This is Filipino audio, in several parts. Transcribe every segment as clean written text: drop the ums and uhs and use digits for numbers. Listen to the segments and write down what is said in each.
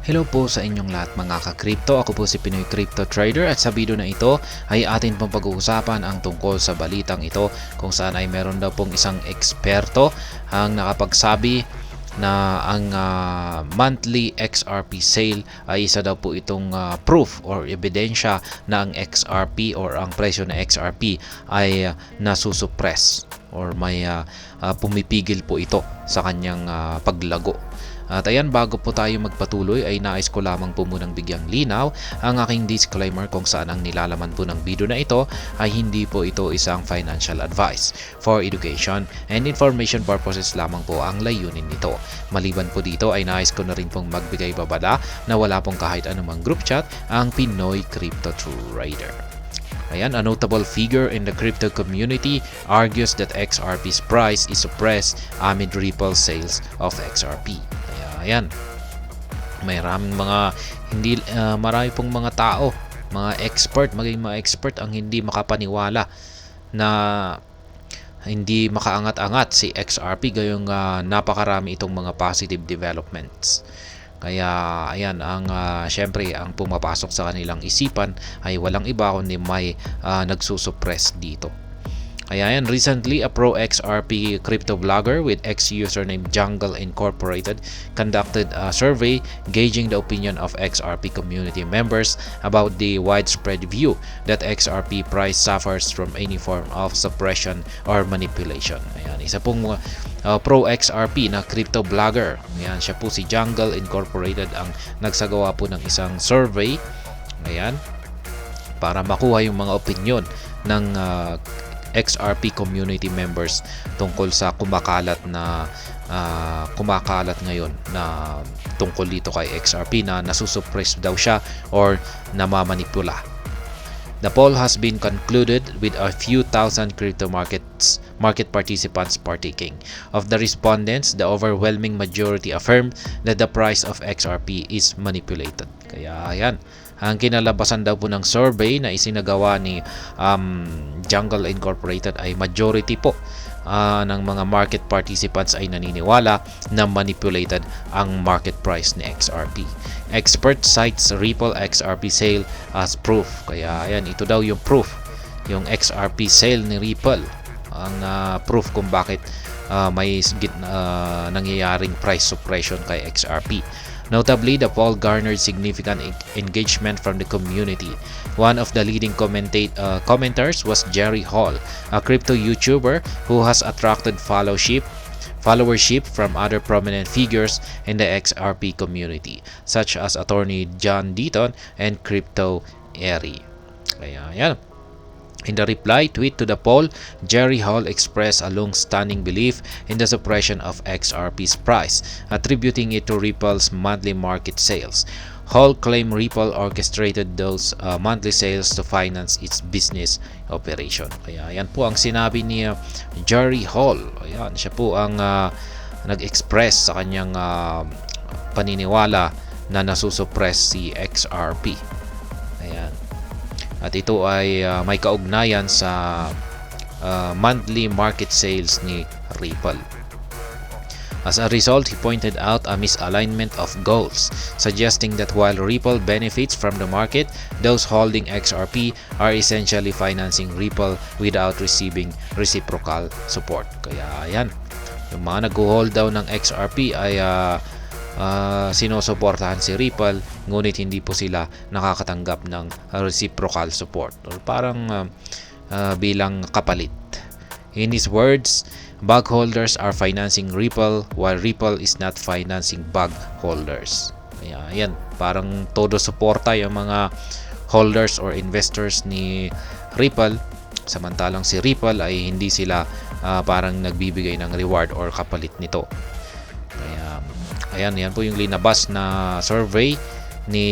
Hello po sa inyong lahat mga ka-crypto. Ako po si Pinoy Crypto Trader at sa video na ito ay atin pong pag-uusapan ang tungkol sa balitang ito kung saan ay meron daw pong isang eksperto ang nakapagsabi na ang monthly XRP sale ay isa daw po itong proof or ebidensya na ang XRP or ang presyo na XRP ay nasusuppress or may pumipigil po ito sa kanyang paglago. At ayan, bago po tayo magpatuloy ay nais ko lamang po munang bigyang linaw ang aking disclaimer kung saan ang nilalaman po ng video na ito ay hindi po ito isang financial advice. For education and information purposes lamang po ang layunin nito. Maliban po dito ay nais ko na rin pong magbigay babala na wala pong kahit anumang group chat ang Pinoy Crypto Trader. Ayan, a notable figure in the crypto community argues that XRP's price is suppressed amid Ripple sales of XRP. Ayan, marami pong mga tao, mga expert, maging mga expert ang hindi makapaniwala na hindi makaangat-angat si XRP gayong napakarami itong mga positive developments. Kaya ayan, syempre ang pumapasok sa kanilang isipan ay walang iba kundi may nagsusuppress dito. Kaya yan, recently a pro XRP crypto blogger with username Jungle Incorporated conducted a survey gauging the opinion of XRP community members about the widespread view that XRP price suffers from any form of suppression or manipulation. Ayan, isa pong pro XRP na crypto blogger. Ayan, siya po si Jungle Incorporated ang nagsagawa po ng isang survey. Ayan, para makuha yung mga opinion ng XRP community members tungkol sa kumakalat ngayon na tungkol dito kay XRP na nasusuppress daw siya or namamanipula. The poll has been concluded with a few thousand crypto market participants partaking. Of the respondents, the overwhelming majority affirmed that the price of XRP is manipulated. Kaya ayan, ang kinalabasan daw po ng survey na isinagawa ni Jungle Incorporated ay majority po ng mga market participants ay naniniwala na manipulated ang market price ni XRP. Expert cites Ripple XRP sale as proof. Kaya ayan, ito daw yung proof, yung XRP sale ni Ripple ang proof kung bakit may nangyayaring price suppression kay XRP. Notably, the poll garnered significant engagement from the community. One of the leading commenters was Jerry Hall, a crypto YouTuber who has attracted followership from other prominent figures in the XRP community, such as attorney John Deaton and Crypto Eri. Kaya yan. In the reply tweet to the poll, Jerry Hall expressed a long-standing belief in the suppression of XRP's price, attributing it to Ripple's monthly market sales. Hall claimed Ripple orchestrated those monthly sales to finance its business operation. Kaya yan po ang sinabi ni Jerry Hall. Ayan, siya po ang nag-express sa kanyang paniniwala na nasusuppress si XRP. Ayan. At ito ay may kaugnayan sa monthly market sales ni Ripple. As a result, he pointed out a misalignment of goals, suggesting that while Ripple benefits from the market, those holding XRP are essentially financing Ripple without receiving reciprocal support. Kaya ayan, yung mga nag-hold daw ng XRP ay sinusuportahan si Ripple, ngunit hindi po sila nakakatanggap ng reciprocal support or parang bilang kapalit. In his words, bag holders are financing Ripple while Ripple is not financing bag holders. Ayan, parang todo suporta yung mga holders or investors ni Ripple, samantalang si Ripple ay hindi sila parang nagbibigay ng reward or kapalit nito. Ayan, yan po yung linabas na survey ni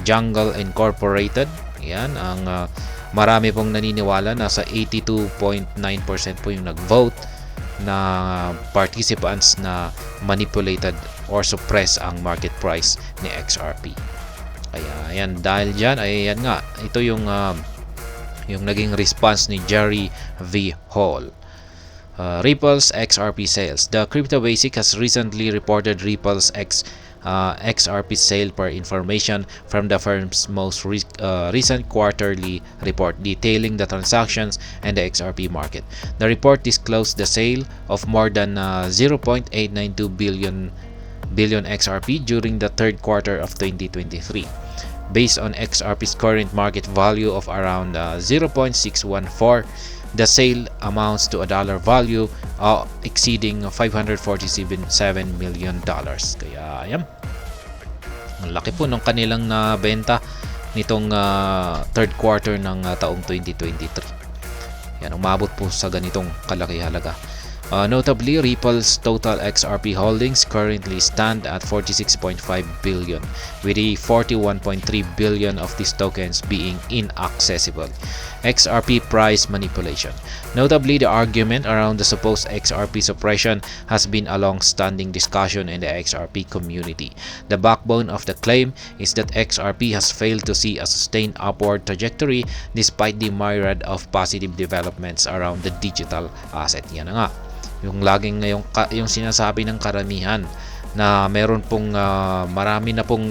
Jungle Incorporated. Ayan, ang marami pong naniniwala, nasa 82.9% po yung nag-vote na participants na manipulated or suppress ang market price ni XRP. Kaya ayan, dahil dyan, ayan nga, ito yung naging response ni Jerry V. Hall. Ripple's XRP sales. The Crypto Basic has recently reported Ripple's XRP sale per information from the firm's most recent quarterly report detailing the transactions and the XRP market. The report disclosed the sale of more than 0.892 billion XRP during the third quarter of 2023. Based on XRP's current market value of around 0.614, the sale amounts to a dollar value exceeding $547 million. Kaya ayan, ang laki po ng kanilang benta nitong third quarter ng taong 2023. Yan, umabot po sa ganitong kalaki halaga. Notably, Ripple's total XRP holdings currently stand at 46.5 billion, with a 41.3 billion of these tokens being inaccessible. XRP price manipulation. Notably, the argument around the supposed XRP suppression has been a long-standing discussion in the XRP community. The backbone of the claim is that XRP has failed to see a sustained upward trajectory despite the myriad of positive developments around the digital asset. Yan na nga, yung laging yung sinasabi ng karamihan na meron pong marami na pong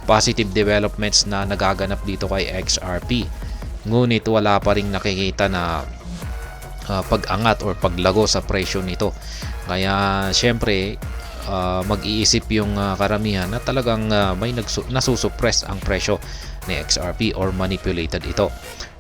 positive developments na nagaganap dito kay XRP, ngunit wala pa ring nakikita na pag-angat or paglago sa presyo nito. Kaya syempre mag-iisip yung karamihan na talagang may nasusuppress ang presyo ni XRP or manipulated ito.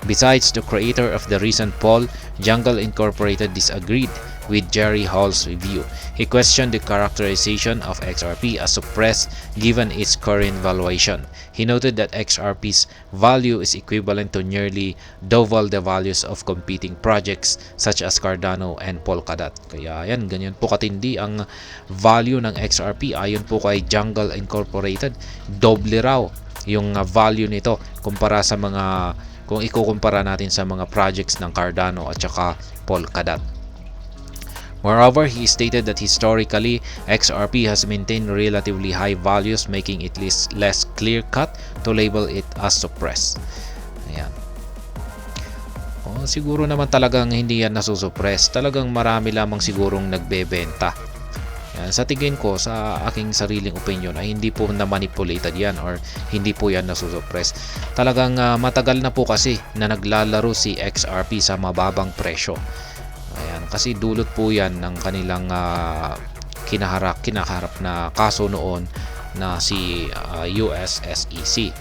Besides, the creator of the recent poll, Jungle Incorporated, disagreed with Jerry Hall's review. He questioned the characterization of XRP as suppressed given its current valuation. He noted that XRP's value is equivalent to nearly double the values of competing projects such as Cardano and Polkadot. Kaya yan, ganyan po katindi ang value ng XRP ayon po kay Jungle Incorporated. Doble raw yung value nito kumpara sa mga, kung ikukumpara natin sa mga projects ng Cardano at saka Polkadot. Moreover, he stated that historically, XRP has maintained relatively high values, making it less clear-cut to label it as suppressed. Ayan. Siguro naman talagang hindi yan nasusuppress. Talagang marami lamang sigurong nagbebenta. Yan. Sa tingin ko, sa aking sariling opinion, ay hindi po na-manipulated yan or hindi po yan nasusuppress. Talagang matagal na po kasi na naglalaro si XRP sa mababang presyo. Ayan, kasi dulot po yan ng kanilang kinaharap na kaso noon na si US SEC.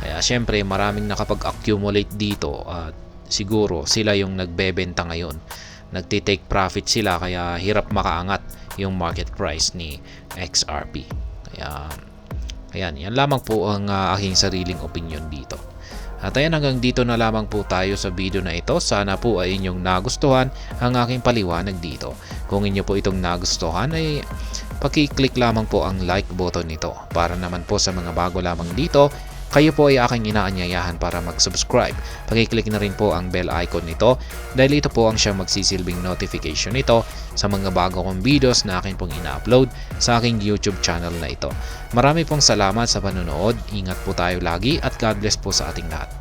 Kaya syempre maraming nakapag-accumulate dito at siguro sila yung nagbebenta ngayon. Nagtitake profit sila kaya hirap makaangat yung market price ni XRP. Kaya ayan, yan lamang po ang aking sariling opinion dito. At ayan, hanggang dito na lamang po tayo sa video na ito. Sana po ay inyong nagustuhan ang aking paliwanag dito. Kung inyo po itong nagustuhan ay paki-click lamang po ang like button nito. Para naman po sa mga bago lamang dito, kayo po ay aking inaanyayahan para mag-subscribe. Paki-click na rin po ang bell icon nito dahil ito po ang siyang magsisilbing notification nito sa mga bago kong videos na akin pong ina-upload sa aking YouTube channel na ito. Marami pong salamat sa panonood. Ingat po tayo lagi at God bless po sa ating lahat.